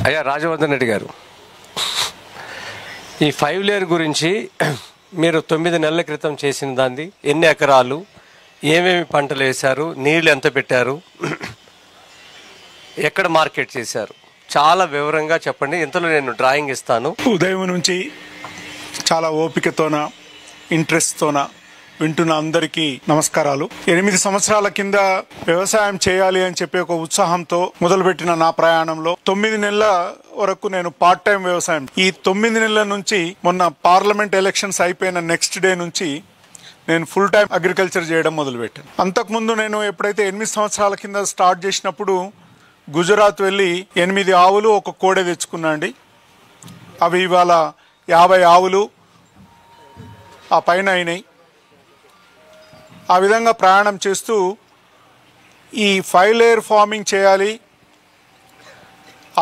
అయ్యా రాజవర్ధన్ రెడ్డి గారు, ఈ 5 లేయర్ గురించి మీరు 9 నెలల క్రితం చేసిన దాన్ని ఎన్ని ఎకరాలు, ఏమేమి పంటలు వేశారు, నీళ్ళు ఎంత పెట్టారు, ఎక్కడ మార్కెట్ చేశారు, చాలా వివరంగా చెప్పండి. ఇంతలో నేను డ్రాయింగ్ ఇస్తాను. ఉదయం నుంచి చాలా ఓపికతోన ఇంట్రెస్ట్తోన వింటున్న అందరికీ నమస్కారాలు. 8 సంవత్సరాల కింద వ్యవసాయం చేయాలి అని చెప్పి ఒక ఉత్సాహంతో మొదలుపెట్టిన నా ప్రయాణంలో 9 నెలల వరకు నేను పార్ట్ టైం వ్యవసాయం, ఈ 9 నెలల నుంచి మొన్న పార్లమెంట్ ఎలక్షన్స్ అయిపోయిన నెక్స్ట్ డే నుంచి నేను ఫుల్ టైం అగ్రికల్చర్ చేయడం మొదలుపెట్టాను. అంతకుముందు నేను ఎప్పుడైతే 8 సంవత్సరాల కింద స్టార్ట్ చేసినప్పుడు గుజరాత్ వెళ్ళి 8 ఆవులు ఒక కోడె తెచ్చుకున్నా అండి. అవి ఇవాళ 50 ఆవులు ఆ పైన అయినాయి. ఆ విధంగా ప్రయాణం చేస్తూ ఈ 5 లేయర్ ఫార్మింగ్ చేయాలి,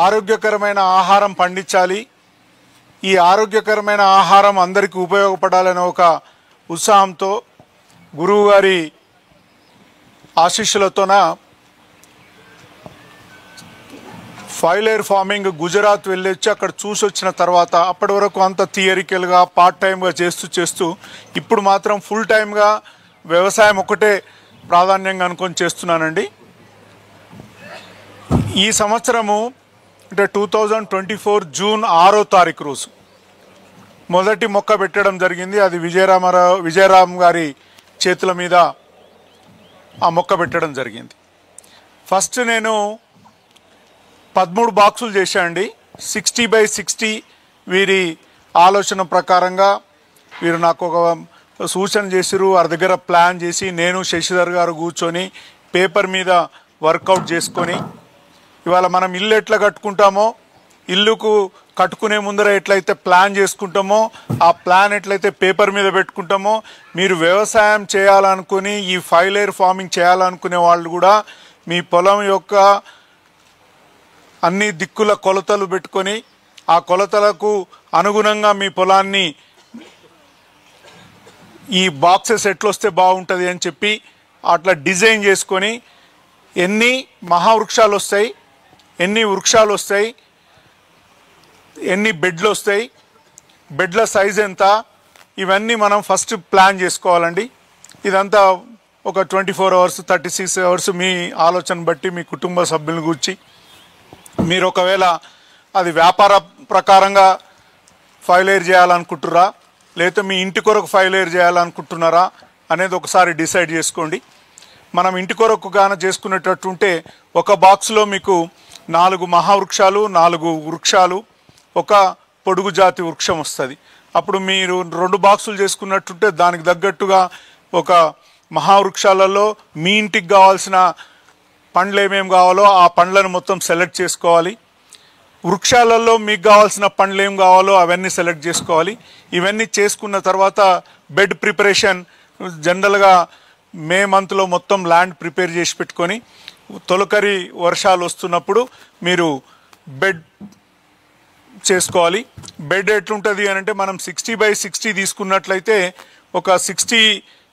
ఆరోగ్యకరమైన ఆహారం పండించాలి, ఈ ఆరోగ్యకరమైన ఆహారం అందరికీ ఉపయోగపడాలనే ఒక ఉత్సాహంతో గురువు గారి ఆశీస్సులతోన 5 లేయర్ ఫార్మింగ్ గుజరాత్ వెళ్ళొచ్చి అక్కడ చూసి వచ్చిన తర్వాత అప్పటి వరకు అంత థియరికల్గా పార్ట్ టైంగా చేస్తూ ఇప్పుడు మాత్రం ఫుల్ టైంగా వ్యవసాయం ఒకటే ప్రాధాన్యంగా అనుకొని చేస్తున్నానండి. ఈ సంవత్సరము అంటే 2024 జూన్ 6వ తారీఖు రోజు మొదటి మొక్క పెట్టడం జరిగింది. అది విజయరామ్ గారి చేతుల మీద ఆ మొక్క పెట్టడం జరిగింది. ఫస్ట్ నేను 13 బాక్సులు చేశానండి. 60x60 వీరి ఆలోచన ప్రకారంగా వీరు నాకు ఒక సూచన చేసిరు. వారి దగ్గర ప్లాన్ చేసి నేను శశిధర్ గారు కూర్చొని పేపర్ మీద వర్కౌట్ చేసుకొని ఇవాళ మనం ఇల్లు ఎట్లా కట్టుకుంటామో, ఇల్లుకు కట్టుకునే ముందర ఎట్లయితే ప్లాన్ చేసుకుంటామో, ఆ ప్లాన్ ఎట్లయితే పేపర్ మీద పెట్టుకుంటామో, మీరు వ్యవసాయం చేయాలనుకుని ఈ 5 లేయర్ ఫార్మింగ్ చేయాలనుకునే వాళ్ళు కూడా మీ పొలం యొక్క అన్ని దిక్కుల కొలతలు పెట్టుకొని ఆ కొలతలకు అనుగుణంగా మీ పొలాన్ని ఈ బాక్సెస్ ఎట్లొస్తే బాగుంటుంది అని చెప్పి అట్లా డిజైన్ చేసుకొని ఎన్ని మహావృక్షాలు వస్తాయి, ఎన్ని వృక్షాలు వస్తాయి, ఎన్ని బెడ్లు వస్తాయి, బెడ్ల సైజ్ ఎంత, ఇవన్నీ మనం ఫస్ట్ ప్లాన్ చేసుకోవాలండి. ఇదంతా ఒక 24 అవర్స్ 36 అవర్స్ మీ ఆలోచన బట్టి మీ కుటుంబ సభ్యులను కూర్చి మీరు ఒకవేళ అది వ్యాపార ప్రకారంగా 5 లేయర్ చేయాలనుకుంటున్నారా, లేకపోతే మీ ఇంటి కొరకు 5 లేయర్ చేయాలనుకుంటున్నారా అనేది ఒకసారి డిసైడ్ చేసుకోండి. మనం ఇంటి కొరకు గాన చేసుకునేటట్టుంటే ఒక బాక్స్లో మీకు 4 మహావృక్షాలు, 4 వృక్షాలు, ఒక పొడుగు జాతి వృక్షం వస్తుంది. అప్పుడు మీరు 2 బాక్సులు చేసుకున్నట్టుంటే దానికి తగ్గట్టుగా ఒక మహావృక్షాలలో మీ ఇంటికి కావాల్సిన పండ్లు ఏమేమి కావాలో ఆ పండ్లను మొత్తం సెలెక్ట్ చేసుకోవాలి. వృక్షాలలో మీకు కావాల్సిన పండ్లు ఏం కావాలో అవన్నీ సెలెక్ట్ చేసుకోవాలి. ఇవన్నీ చేసుకున్న తర్వాత బెడ్ ప్రిపరేషన్ జనరల్గా మే మంత్లో మొత్తం ల్యాండ్ ప్రిపేర్ చేసి పెట్టుకొని తొలకరి వర్షాలు వస్తున్నప్పుడు మీరు బెడ్ చేసుకోవాలి. బెడ్ ఎట్లుంటుంది అని అంటే మనం 60x60 తీసుకున్నట్లయితే ఒక 60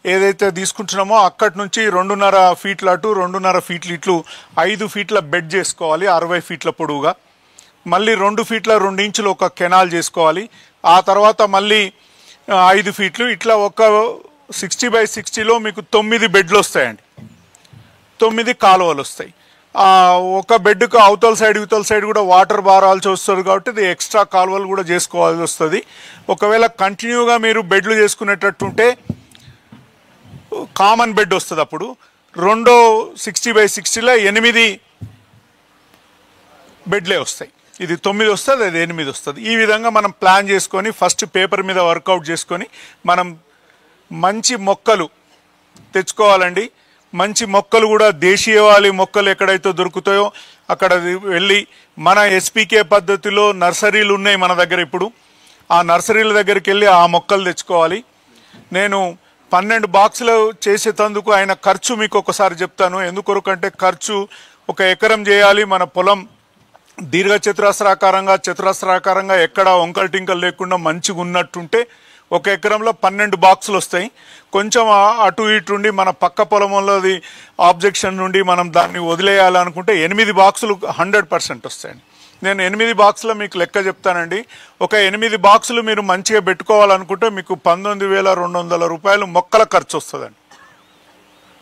ఏదైతే తీసుకుంటున్నామో అక్కడి నుంచి 2.5 ఫీట్ల అటు 2.5 ఫీట్ల ఇట్లు 5 ఫీట్ల బెడ్ చేసుకోవాలి. 60 ఫీట్ల పొడవుగా మళ్ళీ 2 ఫీట్ల 2 ఇంచులు ఒక కెనాల్ చేసుకోవాలి. ఆ తర్వాత మళ్ళీ 5 ఫీట్లు ఇట్లా ఒక 60x60లో మీకు 9 బెడ్లు వస్తాయండి. 9 కాలువలు వస్తాయి. ఒక బెడ్కు అవతల సైడ్ కూడా వాటర్ బారాల్సి వస్తుంది కాబట్టి ఇది ఎక్స్ట్రా కాలువలు కూడా చేసుకోవాల్సి వస్తుంది. ఒకవేళ కంటిన్యూగా మీరు బెడ్లు చేసుకునేటట్టుంటే కామన్ బెడ్ వస్తుంది. అప్పుడు రెండో 60x60లో 8 బెడ్లే వస్తాయి. ఇది 9 వస్తుంది, అది 8 వస్తుంది. ఈ విధంగా మనం ప్లాన్ చేసుకొని ఫస్ట్ పేపర్ మీద వర్కౌట్ చేసుకొని మనం మంచి మొక్కలు తెచ్చుకోవాలండి. మంచి మొక్కలు కూడా దేశీయవాలి మొక్కలు ఎక్కడైతే దొరుకుతాయో అక్కడ వెళ్ళి మన ఎస్పీకే పద్ధతిలో నర్సరీలు ఉన్నాయి మన దగ్గర. ఇప్పుడు ఆ నర్సరీల దగ్గరికి వెళ్ళి ఆ మొక్కలు తెచ్చుకోవాలి. నేను 12 బాక్సులు చేసేటందుకు ఆయన ఖర్చు మీకు ఒకసారి చెప్తాను. ఎందుకొరకంటే ఖర్చు 1 ఎకరం చేయాలి. మన పొలం చతురస్రాకారంగా ఎక్కడ వంకలు టింకలు లేకుండా మంచిగా ఉన్నట్టుంటే 1 ఎకరంలో 12 బాక్సులు వస్తాయి. కొంచెం అటు ఇటు ఉండి మన పక్క పొలంలోది ఆబ్జెక్షన్ నుండి మనం దాన్ని వదిలేయాలనుకుంటే 8 బాక్సులు 100% వస్తాయండి. నేను 8 బాక్సులు మీకు లెక్క చెప్తానండి. ఒక 8 బాక్సులు మీరు మంచిగా పెట్టుకోవాలనుకుంటే మీకు 19,200 రూపాయలు మొక్కల ఖర్చు వస్తుందండి.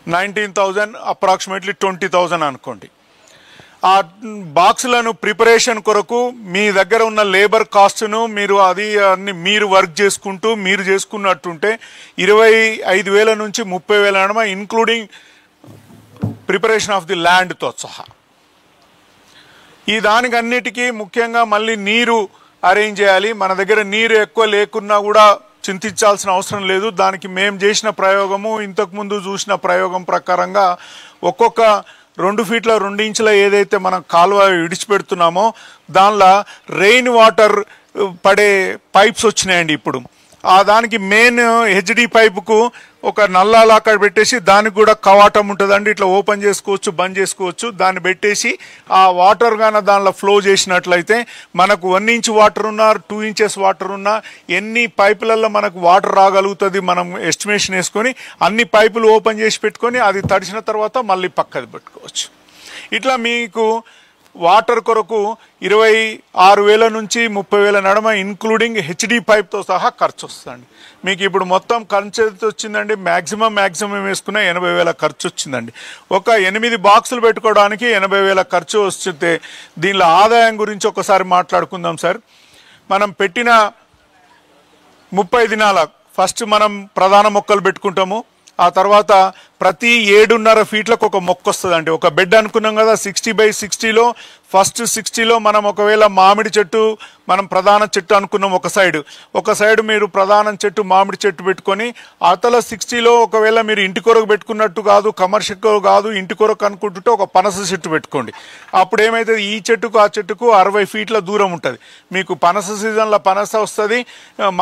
19,000 అప్రాక్సిమేట్లీ 20,000 అనుకోండి. ఆ బాక్సులను ప్రిపరేషన్ కొరకు మీ దగ్గర ఉన్న లేబర్ కాస్ట్ను మీరు అది అన్ని మీరు వర్క్ చేసుకుంటూ మీరు చేసుకున్నట్టుంటే 25,000 నుంచి 30,000 అనమా, ఇంక్లూడింగ్ ప్రిపరేషన్ ఆఫ్ ది ల్యాండ్తో సహా. ఈ దానికి అన్నిటికీ ముఖ్యంగా మళ్ళీ నీరు అరేంజ్ చేయాలి. మన దగ్గర నీరు ఎక్కువ లేకున్నా కూడా చింతించాల్సిన అవసరం లేదు. దానికి మేము చేసిన ప్రయోగము, ఇంతకుముందు చూసిన ప్రయోగం ప్రకారంగా ఒక్కొక్క 2 ఫీట్ల 2 ఇంచుల ఏదైతే మనం కాలువ విడిచిపెడుతున్నామో దానిలో రెయిన్ వాటర్ పడే పైప్స్ వచ్చినాయండి. ఇప్పుడు దానికి మెయిన్ హెచ్డి పైపుకు ఒక నల్లాలు అక్కడ పెట్టేసి దానికి కూడా కవాటం ఉంటుందండి. ఇట్లా ఓపెన్ చేసుకోవచ్చు, బంద్ చేసుకోవచ్చు. దాన్ని పెట్టేసి ఆ వాటర్ గాన దానిలో ఫ్లో చేసినట్లయితే మనకు 1 ఇంచ్ వాటర్ ఉన్నా 2 ఇంచెస్ వాటర్ ఉన్నా ఎన్ని పైపులలో మనకు వాటర్ రాగలుగుతుంది మనం ఎస్టిమేషన్ వేసుకొని అన్ని పైపులు ఓపెన్ చేసి పెట్టుకొని అది తడిసిన తర్వాత మళ్ళీ పక్కది పెట్టుకోవచ్చు. ఇట్లా మీకు వాటర్ కొరకు 26,000 నుంచి 30,000 నడమ ఇంక్లూడింగ్ హెచ్డి పైప్తో సహా ఖర్చు వస్తుందండి. మీకు ఇప్పుడు మొత్తం ఖర్చు ఎంత వచ్చిందండి? మ్యాక్సిమం వేసుకున్న 80,000 ఖర్చు వచ్చిందండి. ఒక 8 బాక్సులు పెట్టుకోవడానికి 80,000 ఖర్చు వస్తే దీనిలో ఆదాయం గురించి ఒకసారి మాట్లాడుకుందాం సార్. మనం పెట్టిన 30 దినాల ఫస్ట్ మనం ప్రధాన మొక్కలు పెట్టుకుంటాము. ఆ తర్వాత ప్రతి 7.5 ఫీట్లకు ఒక మొక్క వస్తుందండి. ఒక బెడ్ అనుకున్నాం కదా, 60x60లో ఫస్ట్ 60లో మనం ఒకవేళ మామిడి చెట్టు మనం ప్రధాన చెట్టు అనుకున్నాం ఒక సైడ్ మీరు ప్రధాన చెట్టు మామిడి చెట్టు పెట్టుకొని అవతల 60లో ఒకవేళ మీరు ఇంటి కొరకు పెట్టుకున్నట్టు కాదు, కమర్షియల్ కాదు, ఇంటి కొరకు అనుకుంటుంటే ఒక పనస చెట్టు పెట్టుకోండి. అప్పుడు ఏమైతుంది, ఈ చెట్టుకు ఆ చెట్టుకు 60 ఫీట్ల దూరం ఉంటుంది. మీకు పనస సీజన్లో పనస వస్తుంది,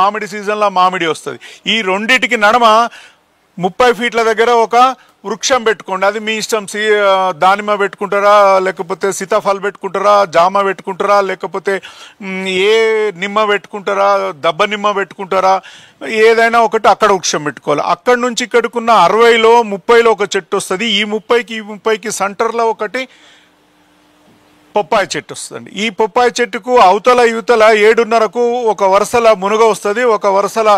మామిడి సీజన్లో మామిడి వస్తుంది. ఈ రెండిటికి నడమ 30 ఫీట్ల దగ్గర ఒక వృక్షం పెట్టుకోండి. అది మీ ఇష్టం. దానిమ్మ పెట్టుకుంటారా, లేకపోతే సీతాఫలం పెట్టుకుంటారా, జామ పెట్టుకుంటారా, లేకపోతే ఏ నిమ్మ పెట్టుకుంటారా, దబ్బ నిమ్మ పెట్టుకుంటారా, ఏదైనా ఒకటి అక్కడ వృక్షం పెట్టుకోవాలి. అక్కడి నుంచి ఇక్కడికున్న 60లో 30లో ఒక చెట్టు వస్తుంది. ఈ 30కి సెంటర్లో ఒకటి పొప్పాయి చెట్టు వస్తుందండి. ఈ పొప్పాయి చెట్టుకు అవతల యువతల 7.5కు ఒక వరుసల మునుగ వస్తుంది, ఒక వరుసల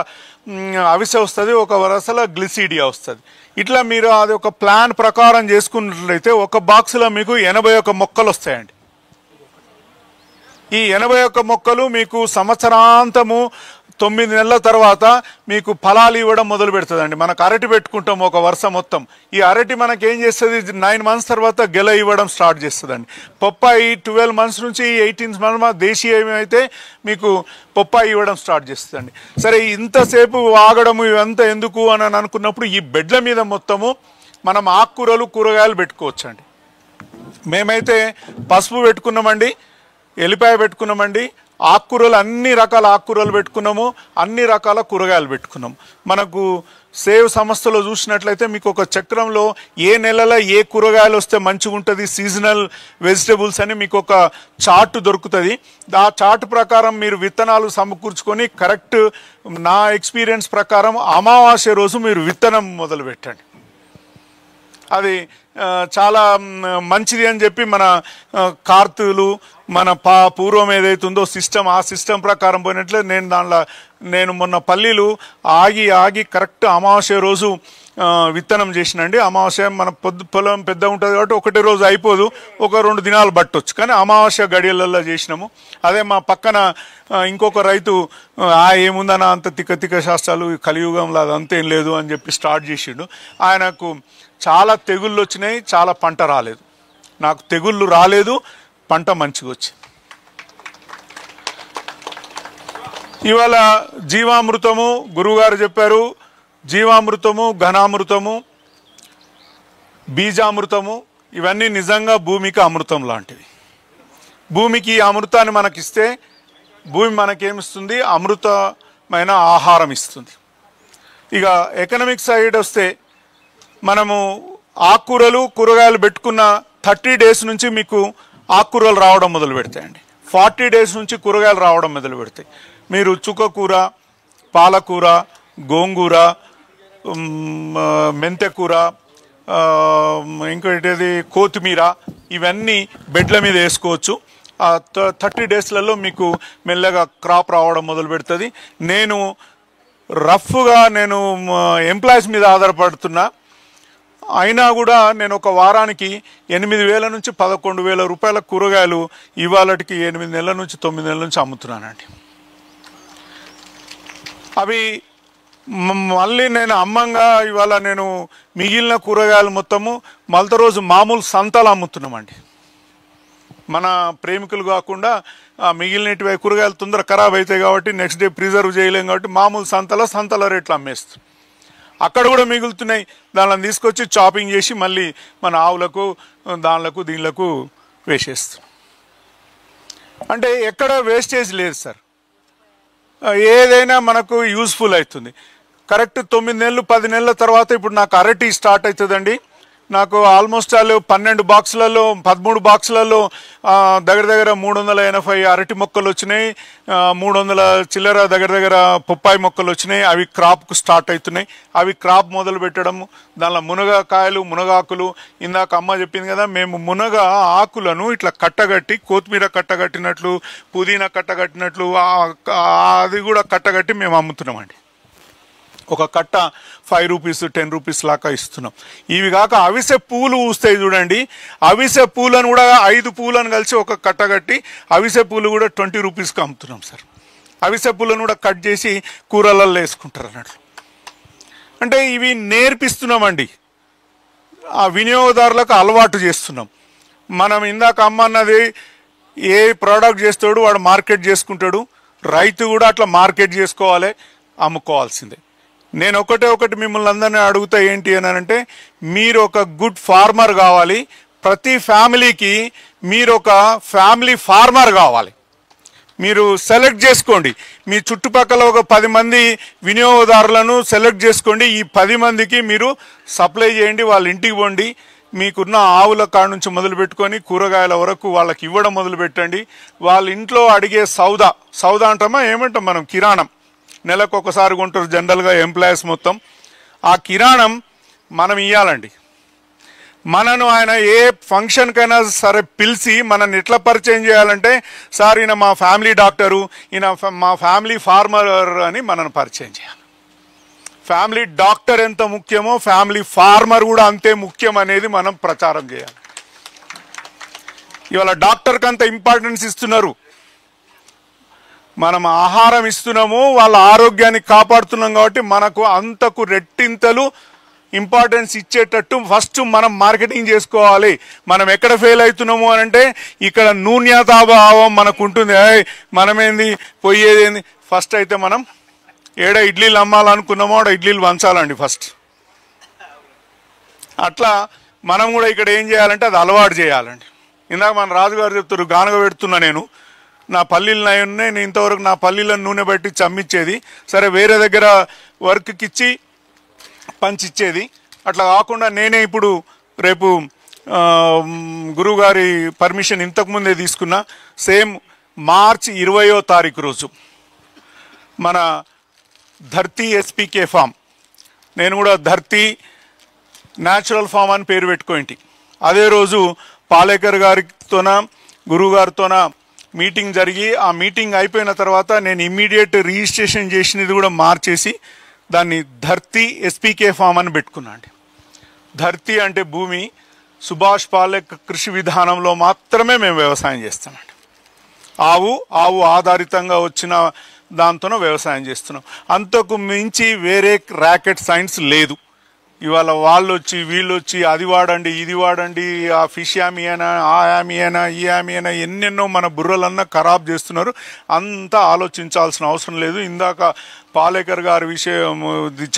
అవిసె వస్తుంది, ఒక వరుసల గ్లిసిడియా వస్తుంది. ఇట్లా మీరు అది ఒక ప్లాన్ ప్రకారం చేసుకున్నట్లయితే ఒక బాక్స్లో మీకు 81 మొక్కలు వస్తాయండి. ఈ 81 మొక్కలు మీకు సంవత్సరాంతము 9 నెలల తర్వాత మీకు ఫలాలు ఇవ్వడం మొదలు పెడుతుందండి. మనకు అరటి పెట్టుకుంటాం ఒక వరుస మొత్తం. ఈ అరటి మనకి ఏం చేస్తుంది, 9 మంత్స్ తర్వాత గెల ఇవ్వడం స్టార్ట్ చేస్తుందండి. పొప్పాయి 12 మంత్స్ నుంచి 18 మంత్స్ దేశీయం అయితే మీకు పొప్పాయి ఇవ్వడం స్టార్ట్ చేస్తుందండి. సరే, ఇంతసేపు ఆగడము ఇవంతా ఎందుకు అని అనుకున్నప్పుడు ఈ బెడ్ల మీద మొత్తము మనం ఆకుకూరలు కూరగాయలు పెట్టుకోవచ్చండి. మేమైతే పసుపు పెట్టుకున్నామండి, ఎల్లిపాయ పెట్టుకున్నామండి, ఆకుకూరలు అన్ని రకాల ఆకుకూరలు పెట్టుకున్నాము, అన్ని రకాల కూరగాయలు పెట్టుకున్నాము. మనకు సేవ్ సంస్థలో చూసినట్లయితే మీకు ఒక చక్రంలో ఏ నెలలో ఏ కూరగాయలు వస్తే మంచిగా ఉంటుంది, సీజనల్ వెజిటబుల్స్ అని మీకు ఒక చార్ట్ దొరుకుతుంది. ఆ చార్ట్ ప్రకారం మీరు విత్తనాలు సమకూర్చుకొని కరెక్ట్ నా ఎక్స్పీరియన్స్ ప్రకారం అమావాస్య రోజు మీరు విత్తనం మొదలు పెట్టండి. అది చాలా మంచిది అని చెప్పి మన కార్తీలు మన పూర్వం ఏదైతుందో సిస్టమ్, ఆ సిస్టమ్ ప్రకారం పోయినట్లే నేను మొన్న పల్లీలు ఆగి కరెక్ట్ అమావాస్య రోజు విత్తనం చేసినండి. అమావాస్య మన పొలం పెద్ద ఉంటుంది కాబట్టి ఒకటే రోజు అయిపోదు, ఒక 2 దినాలు పట్టొచ్చు. కానీ అమావాస్య గడియలలో చేసినాము. అదే మా పక్కన ఇంకొక రైతు ఏముందన్నా అంత తిక్క శాస్త్రాలు కలియుగంలో అదంతేం లేదు అని చెప్పి స్టార్ట్ చేసిండు. ఆయనకు చాలా తెగుళ్ళు వచ్చినాయి, చాలా పంట రాలేదు. నాకు తెగుళ్ళు రాలేదు, పంట మంచిగా వచ్చింది. ఇవాళ జీవామృతము గురువుగారు చెప్పారు, జీవామృతము, ఘనామృతము, బీజామృతము ఇవన్నీ నిజంగా భూమికి అమృతం లాంటివి. భూమికి ఈ అమృతాన్ని మనకిస్తే భూమి మనకేమిస్తుంది, అమృతమైన ఆహారం ఇస్తుంది. ఇక ఎకనామిక్ సైడ్ వస్తే మనము ఆకుకూరలు కూరగాయలు పెట్టుకున్న 30 డేస్ నుంచి మీకు ఆకుకూరలు రావడం మొదలు పెడతాయండి. 40 డేస్ నుంచి కూరగాయలు రావడం మొదలు పెడతాయి. మీరు చుక్కకూర, పాలకూర, గోంగూర, మెంతెకూర, ఇంకోటి కొత్తిమీర ఇవన్నీ బెడ్ల మీద వేసుకోవచ్చు. 30 డేస్లలో మీకు మెల్లగా క్రాప్ రావడం మొదలు పెడుతుంది. నేను రఫ్గా ఎంప్లాయీస్ మీద ఆధారపడుతున్నా, అయినా కూడా నేను ఒక వారానికి 8,000 నుంచి 11,000 రూపాయల కూరగాయలు ఇవాళకి 8 నెలల నుంచి 9 నెలల నుంచి అమ్ముతున్నానండి. అవి మళ్ళీ నేను అమ్మంగా ఇవాళ నేను మిగిలిన కూరగాయలు మొత్తము మళ్ళీ రోజు మామూలు సంతలు అమ్ముతున్నామండి. మన ప్రేమికులు కాకుండా మిగిలినవి కూరగాయలు తొందర ఖరాబ్ అవుతాయి కాబట్టి నెక్స్ట్ డే ప్రిజర్వ్ చేయలేం కాబట్టి మామూలు సంతల రేట్లు అమ్మేస్తాం. అక్కడ కూడా మిగులుతున్నాయి, దానిని తీసుకొచ్చి చాపింగ్ చేసి మళ్ళీ మన ఆవులకు దీనిలకు వేసేస్తాం. అంటే ఎక్కడ వేస్టేజ్ లేదు సార్, ఏదైనా మనకు యూస్ఫుల్ అవుతుంది. కరెక్ట్ 9 నెలలు 10 నెలల తర్వాత ఇప్పుడు నాకు అరటి స్టార్ట్ అవుతుందండి. నాకు ఆల్మోస్ట్ 12 బాక్సులలో 13 బాక్సులలో దగ్గర 380 అరటి మొక్కలు వచ్చినాయి, 300 చిల్లర దగ్గర పొప్పాయి మొక్కలు వచ్చినాయి. అవి క్రాప్కు స్టార్ట్ అవుతున్నాయి. అవి క్రాప్ మొదలు పెట్టడం, దానిలో మునగకాయలు మునగాకులు, ఇందాక అమ్మ చెప్పింది కదా, మేము మునగ ఆకులను ఇట్లా కట్టగట్టి కొత్తిమీర కట్టగట్టినట్లు పుదీనా కట్టగట్టినట్లు అది కూడా కట్టగట్టి మేము అమ్ముతున్నామండి. ఒక కట్ట 5 రూపీస్ 10 రూపీస్ లాగా ఇస్తున్నాం. ఇవి కాక అవిసె పూలు పూస్తాయి చూడండి, అవిసె పూలను కూడా 5 పూలను కలిసి ఒక కట్ట కట్టి అవిసె పూలు కూడా 20 రూపీస్కి అమ్ముతున్నాం సార్. అవిసె పూలను కూడా కట్ చేసి కూరలలో వేసుకుంటారు అన్నట్లు. అంటే ఇవి నేర్పిస్తున్నామండి, ఆ వినియోగదారులకు అలవాటు చేస్తున్నాం. మనం ఇందాక అమ్మన్నది ఏ ప్రోడక్ట్ చేస్తాడు వాడు మార్కెట్ చేసుకుంటాడు, రైతు కూడా అట్లా మార్కెట్ చేసుకోవాలి, అమ్ముకోవాల్సిందే. నేను ఒకటి మిమ్మల్ని అందరినీ అడుగుతా ఏంటి అని అంటే, మీరు ఒక గుడ్ ఫార్మర్ కావాలి. ప్రతి ఫ్యామిలీకి మీరు ఒక ఫ్యామిలీ ఫార్మర్ కావాలి. మీరు సెలెక్ట్ చేసుకోండి, మీ చుట్టుపక్కల ఒక 10 మంది వినియోగదారులను సెలెక్ట్ చేసుకోండి. ఈ 10 మందికి మీరు సప్లై చేయండి, వాళ్ళ ఇంటికి పోండి. మీకున్న ఆవుల కాడ నుంచి మొదలు పెట్టుకొని కూరగాయల వరకు వాళ్ళకి ఇవ్వడం మొదలు పెట్టండి. వాళ్ళ ఇంట్లో అడిగే సౌదా అంటామా ఏమంటాం మనం, కిరాణం నెలకు ఒకసారి కొంటారు జనరల్గా ఎంప్లాయీస్ మొత్తం. ఆ కిరాణం మనం ఇవ్వాలండి. మనను ఆయన ఏ ఫంక్షన్కైనా సరే పిలిచి మనల్ని ఎట్లా పరిచయం చేయాలంటే, సార్ ఈయన మా ఫ్యామిలీ డాక్టరు, ఈయన మా ఫ్యామిలీ ఫార్మర్ అని మనను పరిచయం చేయాలి. ఫ్యామిలీ డాక్టర్ ఎంత ముఖ్యమో ఫ్యామిలీ ఫార్మర్ కూడా అంతే ముఖ్యం అనేది మనం ప్రచారం చేయాలి. ఇవాళ డాక్టర్కి అంత ఇంపార్టెన్స్ ఇస్తున్నారు, మనం ఆహారం ఇస్తున్నాము, వాళ్ళ ఆరోగ్యాన్ని కాపాడుతున్నాం కాబట్టి మనకు అంతకు రెట్టింతలు ఇంపార్టెన్స్ ఇచ్చేటట్టు ఫస్ట్ మనం మార్కెటింగ్ చేసుకోవాలి. మనం ఎక్కడ ఫెయిల్ అవుతున్నాము అని అంటే, ఇక్కడ న్యూన్యతాభావం మనకు ఉంటుంది. మనమేంది పోయేదేంది, ఫస్ట్ అయితే మనం ఏడ ఇడ్లీలు అమ్మాలనుకున్నామో ఆడ ఇడ్లీలు వంచాలండి ఫస్ట్. అట్లా మనం కూడా ఇక్కడ ఏం చేయాలంటే అది అలవాటు చేయాలండి. ఇందాక మన రాజుగారు చెప్తారు, గానగ పెడుతున్నా నేను, నా పల్లీలు ఉన్నాయి, నేను ఇంతవరకు నా పల్లీలను నూనె బట్టి చమ్మిచ్చేది, సరే వేరే దగ్గర వర్క్కి ఇచ్చి పంచిచ్చేది. అట్లా కాకుండా నేనే ఇప్పుడు రేపు గురువుగారి పర్మిషన్ ఇంతకుముందే తీసుకున్నా. సేమ్ మార్చి 20వ తారీఖు రోజు మన ధర్తీ ఎస్పీకే ఫామ్, నేను కూడా ధర్తీ న్యాచురల్ ఫామ్ అని పేరు పెట్టుకోండి. అదే రోజు పాలేకర్ గారితోన గురువుగారితోన మీటింగ్ జరిగి, ఆ మీటింగ్ అయిపోయిన తర్వాత నేను ఇమ్మీడియట్ రిజిస్ట్రేషన్ చేసినది కూడా మార్చేసి దాన్ని ధర్తీ ఎస్పీకే ఫామ్ అని పెట్టుకున్నాండి. ధర్తీ అంటే భూమి, సుభాష్ పాలేక్ కృషి విధానంలో మాత్రమే మేము వ్యవసాయం చేస్తామండి. ఆవు ఆధారితంగా వచ్చిన దాంతోనే వ్యవసాయం చేస్తున్నాం. అంతకు మించి వేరే ర్యాకెట్ సైన్స్ లేదు. ఇవాళ వాళ్ళు వచ్చి వీళ్ళు వచ్చి అది వాడండి ఇది వాడండి, ఆ ఫిష్ యామీ అయినా ఆ యామీ అయినా ఈ యామీ అయినా ఎన్నెన్నో మన బుర్రలన్నా ఖరాబ్ చేస్తున్నారు. అంతా ఆలోచించాల్సిన అవసరం లేదు. ఇందాక పాలేకర్ గారి విషయం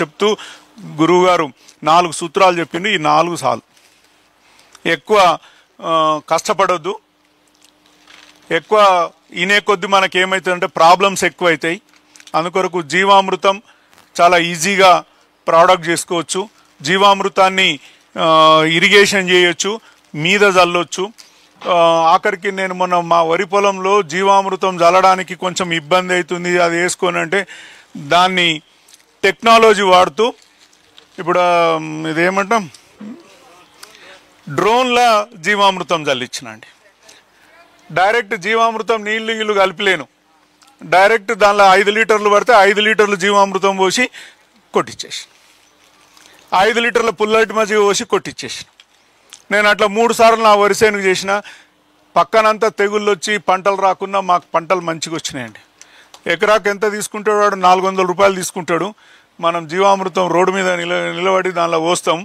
చెప్తూ గురువు గారు 4 సూత్రాలు చెప్పిండు. ఈ 4 సార్లు ఎక్కువ కష్టపడొద్దు. ఎక్కువ ఇనే కొద్ది మనకి ఏమవుతుందంటే ప్రాబ్లమ్స్ ఎక్కువ అవుతాయి. అందుకొరకు జీవామృతం చాలా ఈజీగా ప్రోడక్ట్ చేసుకోవచ్చు. జీవామృతాన్ని ఇరిగేషన్ చేయొచ్చు, మీద చల్లొచ్చు. ఆఖరికి నేను మొన్న మా వరి పొలంలో జీవామృతం చల్లడానికి కొంచెం ఇబ్బంది అవుతుంది, అది వేసుకొని అంటే దాన్ని టెక్నాలజీ వాడుతూ ఇప్పుడు ఇదేమంటాం డ్రోన్ల జీవామృతం చల్లించినండి. డైరెక్ట్ జీవామృతం నీళ్లు కలిపిలేను, డైరెక్ట్ దానిలో 5 లీటర్లు పడితే 5 లీటర్లు జీవామృతం పోసి కొట్టించేసి, 5 లీటర్ల పుల్లటి మజ్జిగ పోసి కొట్టించేసి. నేను అట్లా 3 సార్లు నా వరిసేనుకు చేసిన. పక్కనంతా తెగుళ్ళు వచ్చి పంటలు రాకున్నా మాకు పంటలు మంచిగా వచ్చినాయండి. ఎకరాకు ఎంత తీసుకుంటాడు వాడు? 400 రూపాయలు తీసుకుంటాడు. మనం జీవామృతం రోడ్డు మీద నిలబడి దానిలో పోస్తాం,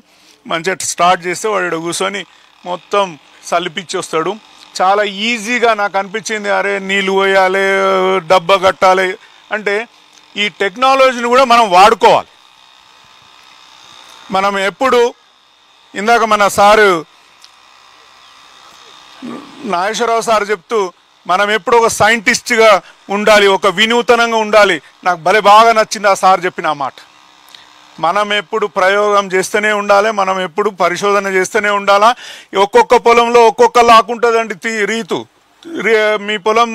మంచిగా స్టార్ట్ చేస్తే వాడు కూర్చొని మొత్తం సల్లిపిచ్చి వస్తాడు. చాలా ఈజీగా నాకు అనిపించింది. అరే నీళ్ళు పోయాలి, డబ్బా కట్టాలి అంటే ఈ టెక్నాలజీని కూడా మనం వాడుకోవాలి. మనం ఎప్పుడు ఇందాక మన సారు నాగేశ్వరరావు సార్ చెప్తూ మనం ఎప్పుడు ఒక సైంటిస్ట్గా ఉండాలి, ఒక వినూతనంగా ఉండాలి. నాకు భలే బాగా నచ్చింది ఆ సార్ చెప్పిన ఆ మాట. మనం ఎప్పుడు ప్రయోగం చేస్తూనే ఉండాలి, మనం ఎప్పుడు పరిశోధన చేస్తూనే ఉండాలా. ఒక్కొక్క పొలంలో ఒక్కొక్క లాక్కుంటుందండి రీతు. మీ పొలం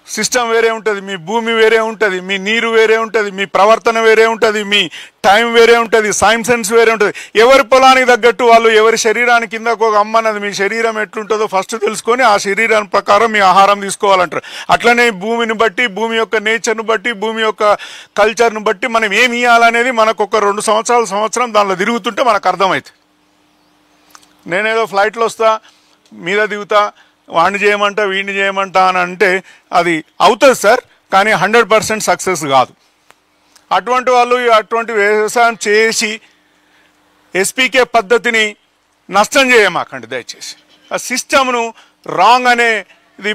సిస్టమ్ వేరే ఉంటుంది, మీ భూమి వేరే ఉంటుంది, మీ నీరు వేరే ఉంటుంది, మీ ప్రవర్తన వేరే ఉంటుంది, మీ టైం వేరే ఉంటుంది, సెన్స్ వేరే ఉంటుంది. ఎవరి పొలానికి తగ్గట్టు వాళ్ళు, ఎవరి శరీరానికి కిందకు ఒక అమ్మన్నది మీ శరీరం ఎట్లుంటుందో ఫస్ట్ తెలుసుకొని ఆ శరీరం ప్రకారం మీ ఆహారం తీసుకోవాలంటారు. అట్లనే భూమిని బట్టి, భూమి యొక్క నేచర్ను బట్టి, భూమి యొక్క కల్చర్ను బట్టి మనం ఏమి ఇవ్వాలనేది మనకు ఒక 2 సంవత్సరం దానిలో తిరుగుతుంటే మనకు అర్థమవుతుంది. నేనేదో ఫ్లైట్లో వస్తా, మీద దిగుతా, వాడిని చేయమంటా వీడిని చేయమంటా అని అంటే అది అవుతుంది సార్, కానీ 100% సక్సెస్ కాదు. అటువంటి వాళ్ళు అటువంటి వ్యవసాయం చేసి ఎస్పీకే పద్ధతిని నష్టం చేయమాకండి దయచేసి. ఆ సిస్టమ్ను రాంగ్ అనేది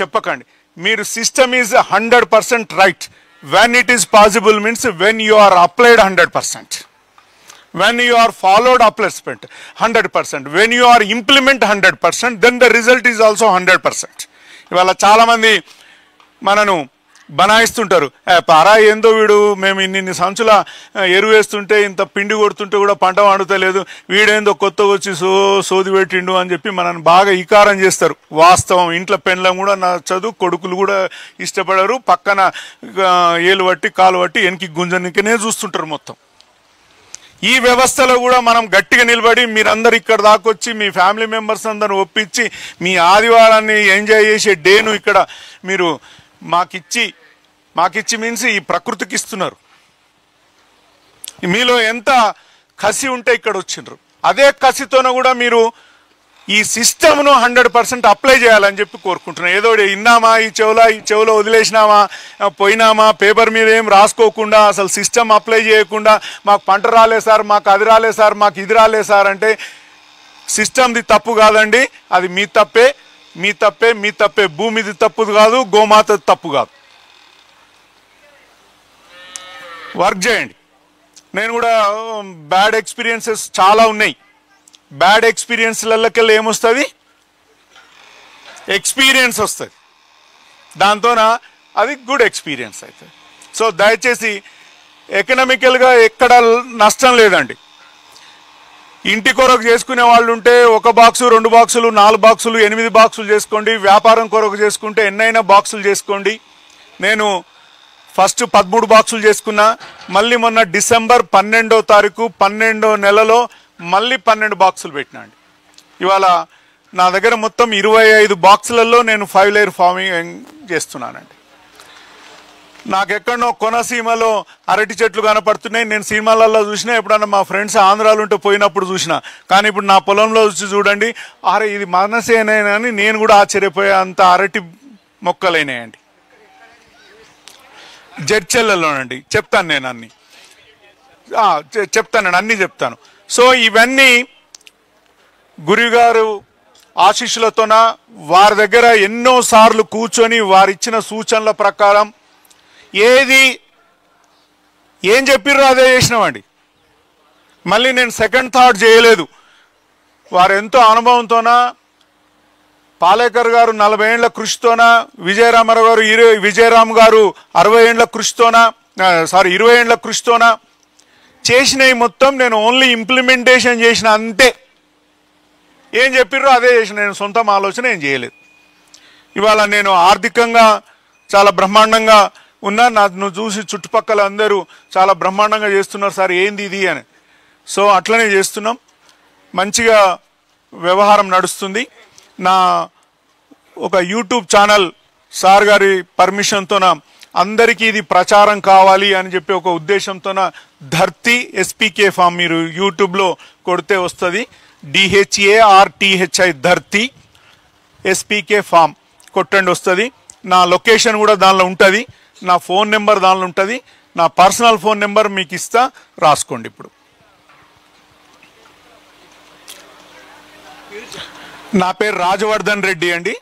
చెప్పకండి. మీరు system is 100% right when it is possible means when you are applied 100%. When you are followed upliftment 100%, when you are implement 100%, then the result is also 100%. ఇవాళ చాలామంది మనను బనాయిస్తుంటారు. పారా ఏందో వీడు, మేము ఇన్ని సంచుల ఎరువు వేస్తుంటే ఇంత పిండి కొడుతుంటే కూడా పంట పండుతలేదు, వీడేందో కొత్తగా వచ్చి సోది పెట్టిండు అని చెప్పి మనల్ని బాగా ఈకారం చేస్తారు. వాస్తవం, ఇంట్లో పెండ్లం కూడా నచ్చదు, కొడుకులు కూడా ఇష్టపడరు, పక్కన ఏలు పట్టి కాలు పట్టి వెనక్కి గుంజనికనే చూస్తుంటారు మొత్తం. ఈ వ్యవస్థలో కూడా మనం గట్టిగా నిలబడి మీరందరూ ఇక్కడ దాకొచ్చి మీ ఫ్యామిలీ మెంబర్స్ అందరూ ఒప్పించి మీ ఆదివారాన్ని ఎంజాయ్ చేసే డేను ఇక్కడ మీరు మాకిచ్చి మీన్స్ ఈ ప్రకృతికి ఇస్తున్నారు. మీలో ఎంత కసి ఉంటే ఇక్కడ వచ్చిండ్రు, అదే కసితోన కూడా మీరు ఈ సిస్టమ్ను 100% అప్లై చేయాలని చెప్పి కోరుకుంటున్నాను. ఏదో ఇన్నామా, ఈ చెవులో వదిలేసినామా, పోయినామా, పేపర్ మీద ఏం రాసుకోకుండా అసలు సిస్టమ్ అప్లై చేయకుండా మాకు పంట రాలే సార్, మాకు అది రాలే సార్, మాకు ఇది రాలే సార్ అంటే సిస్టమ్ది తప్పు కాదండి, అది మీ తప్పే. భూమిది తప్పుది కాదు, గోమాతది తప్పు కాదు. వర్క్ చేయండి. నేను కూడా బ్యాడ్ ఎక్స్పీరియన్సెస్ చాలా ఉన్నాయి. బ్యాడ్ ఎక్స్పీరియన్స్లకెళ్ళి ఏమొస్తుంది? ఎక్స్పీరియన్స్ వస్తుంది, దాంతోన అది గుడ్ ఎక్స్పీరియన్స్ అవుతుంది. సో దయచేసి ఎకనామికల్గా ఎక్కడ నష్టం లేదండి. ఇంటి కొరకు చేసుకునే వాళ్ళు ఉంటే 1 బాక్సు 2 బాక్సులు 4 బాక్సులు 8 బాక్సులు చేసుకోండి. వ్యాపారం కొరకు చేసుకుంటే ఎన్నైనా బాక్సులు చేసుకోండి. నేను ఫస్ట్ 13 బాక్సులు చేసుకున్నా, మళ్ళీ మొన్న డిసెంబర్ 12వ తారీఖు 12వ నెలలో మళ్ళీ 12 బాక్సులు పెట్టినండి. ఇవాళ నా దగ్గర మొత్తం 25 బాక్సులలో నేను 5 లేయర్ ఫార్మింగ్ చేస్తున్నానండి. నాకెక్కడో కొనసీమలో అరటి చెట్లు కనపడుతున్నాయి. నేను సినిమాలలో చూసినా, ఎప్పుడన్నా మా ఫ్రెండ్స్ ఆంధ్రాలు ఉంటే పోయినప్పుడు చూసినా. కానీ ఇప్పుడు నా పొలంలో వచ్చి చూడండి, అరే ఇది మనసేనని నేను కూడా ఆశ్చర్యపోయే అంత అరటి మొక్కలైనాయండి. జడ్చెల్లలోనండి. చెప్తాను నేను అన్ని చెప్తాను. సో ఇవన్నీ గురుగారు ఆశీస్సులతోన వారి దగ్గర ఎన్నోసార్లు కూర్చొని వారిచ్చిన సూచనల ప్రకారం ఏం చెప్పిర్రో అదే చేసినామండి. మళ్ళీ నేను సెకండ్ థాట్ చేయలేదు. వారు ఎంతో అనుభవంతోన, పాలేకర్ గారు 40 ఏళ్ల కృషితోన, విజయరామ్ గారు 60 ఏళ్ల కృషితోన 20 ఏళ్ల కృషితోన చేసినవి మొత్తం నేను ఓన్లీ ఇంప్లిమెంటేషన్ చేసిన అంతే. ఏం చెప్పిర్రో అదే చేసిన, నేను సొంతం ఆలోచన ఏం చేయలేదు. ఇవాళ నేను ఆర్థికంగా చాలా బ్రహ్మాండంగా ఉన్నా. నన్ను చూసి చుట్టుపక్కల అందరూ చాలా బ్రహ్మాండంగా చేస్తున్నారు సార్, ఏంది ఇది అని. సో అట్లనే చేస్తున్నాం. మంచిగా వ్యవహారం నడుస్తుంది. నా ఒక యూట్యూబ్ ఛానల్ సార్ గారి పర్మిషన్తోన అందరికీ ఇది ప్రచారం కావాలి అని చెప్పి ఒక ఉద్దేశంతోన ధర్తి ఎస్పీకే ఫామ్ మీరు యూట్యూబ్లో కొడితే వస్తుంది. DHARTHI ధర్తి ఎస్పీకే ఫామ్ కొట్టండి వస్తుంది. నా లొకేషన్ కూడా దానిలో ఉంటుంది, నా ఫోన్ నెంబర్ దానిలో ఉంటుంది, నా పర్సనల్ ఫోన్ నెంబర్ మీకు ఇస్తా, రాసుకోండి. ఇప్పుడు నా పేరు రాజవర్ధన్ రెడ్డి అండి.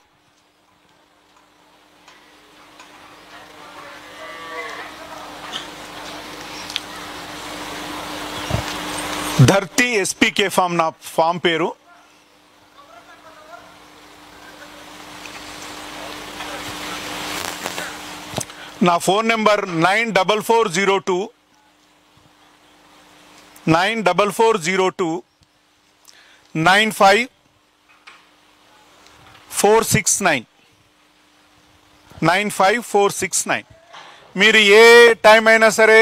ధర్తి ఎస్పీకే ఫామ్ నా ఫామ్ పేరు. నా ఫోన్ నెంబర్ 94402 95469 95469. మీరు ఏ టైం అయినా సరే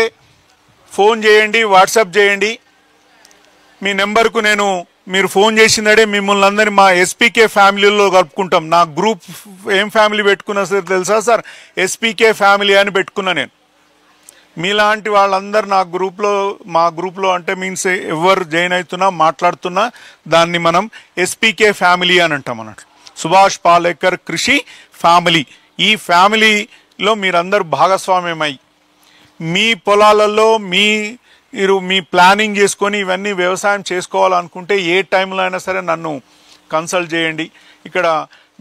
ఫోన్ చేయండి, వాట్సాప్ చేయండి. మీ నెంబర్కు మీరు ఫోన్ చేసినడే మిమ్మల్ని అందరినీ మా ఎస్పీకే ఫ్యామిలీలో కలుపుకుంటాం. నా గ్రూప్ ఏం ఫ్యామిలీ పెట్టుకున్నా సార్ తెలుసా సార్? ఎస్పీకే ఫ్యామిలీ అని పెట్టుకున్నా నేను. మీలాంటి వాళ్ళందరూ మా గ్రూప్లో అంటే మీన్స్ ఎవరు జాయిన్ అవుతున్నా మాట్లాడుతున్నా దాన్ని మనం ఎస్పీకే ఫ్యామిలీ అని అంటాం అన్నట్లు. సుభాష్ పాలేకర్ కృషి ఫ్యామిలీ. ఈ ఫ్యామిలీలో మీరందరూ భాగస్వామ్యమై మీ పొలాలలో మీ ప్లానింగ్ చేసుకొని ఇవన్నీ వ్యవసాయం చేసుకోవాలనుకుంటే ఏ టైంలో అయినా సరే నన్ను కన్సల్ట్ చేయండి. ఇక్కడ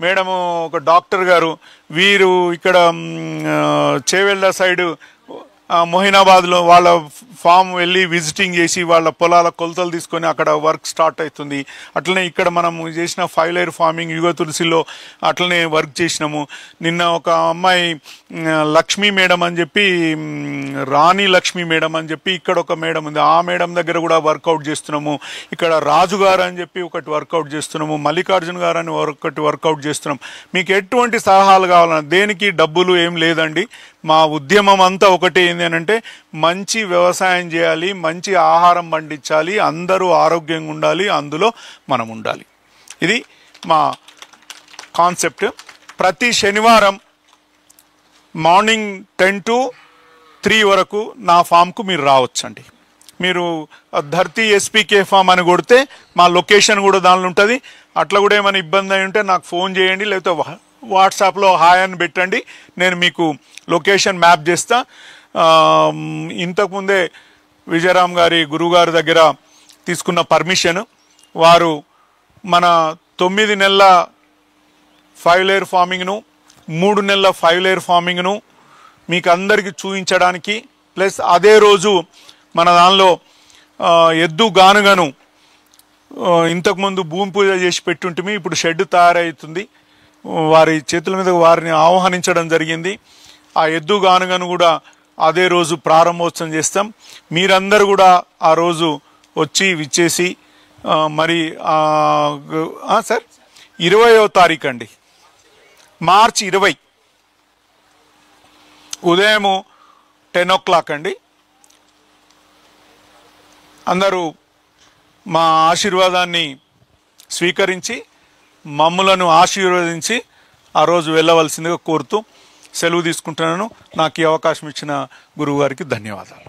మేడము ఒక డాక్టర్ గారు, వీరు ఇక్కడ చేవెళ్ళ సైడు మొహినాబాద్లో వాళ్ళ ఫామ్ వెళ్ళి విజిటింగ్ చేసి వాళ్ళ పొలాల కొలతలు తీసుకొని అక్కడ వర్క్ స్టార్ట్ అవుతుంది. అట్లనే ఇక్కడ మనం చేసిన 5 లేయర్ ఫార్మింగ్ యుగ తులసిలో అట్లనే వర్క్ చేసినాము. నిన్న ఒక అమ్మాయి లక్ష్మీ మేడం అని చెప్పి, రాణి లక్ష్మీ మేడం అని చెప్పి ఇక్కడ ఒక మేడం ఉంది, ఆ మేడం దగ్గర కూడా వర్కౌట్ చేస్తున్నాము. ఇక్కడ రాజు గారు అని చెప్పి ఒకటి వర్కౌట్ చేస్తున్నాము, మల్లికార్జున గారు అని ఒకటి వర్కౌట్ చేస్తున్నాం. మీకు ఎటువంటి సలహాలు కావాలన్నా దేనికి డబ్బులు ఏం లేదండి. మా ఉద్యమం అంతా ఒకటి ఏంటి అంటే మంచి వ్యవసాయం చేయాలి, మంచి ఆహారం పండించాలి, అందరూ ఆరోగ్యంగా ఉండాలి, అందులో మనం ఉండాలి. ఇది మా కాన్సెప్ట్. ప్రతి శనివారం మార్నింగ్ 10 to 3 వరకు నా ఫామ్కు మీరు రావచ్చండి. మీరు ధర్తి ఎస్పీకే ఫామ్ అని కొడితే మా లొకేషన్ కూడా దానిలో ఉంటుంది. అట్లా కూడా ఏమైనా ఇబ్బంది అయి ఉంటే నాకు ఫోన్ చేయండి, లేకపోతే వాట్సాప్లో హాయ్ అని పెట్టండి, నేను మీకు లొకేషన్ మ్యాప్ చేస్తా. ఇంతకుముందే విజయరామ్ గారి గురువుగారి దగ్గర తీసుకున్న పర్మిషన్, వారు మన 9 నెలల 5 లేయర్ ఫార్మింగ్ను 3 నెలల 5 లేయర్ ఫార్మింగ్ను మీకు అందరికీ చూపించడానికి, ప్లస్ అదే రోజు మన దానిలో ఎద్దు గానుగను ఇంతకుముందు భూమి పూజ చేసి పెట్టుంటే ఇప్పుడు షెడ్ తయారవుతుంది, వారి చేతుల మీద వారిని ఆహ్వానించడం జరిగింది. ఆ ఎద్దు గానుగను కూడా అదే రోజు ప్రారంభోత్సవం చేస్తాం. మీరందరూ కూడా ఆ రోజు వచ్చి విచ్చేసి మరి సార్ 20వ తారీఖు అండి, మార్చి 20 ఉదయం 10 o'clock అండి. అందరూ మా ఆశీర్వాదాన్ని స్వీకరించి మమ్ములను ఆశీర్వదించి ఆ రోజు వెళ్ళవలసిందిగా కోరుతూ సెలవు తీసుకుంటున్నాను. నాకు ఈ అవకాశం ఇచ్చిన గురువు గారికి ధన్యవాదాలు.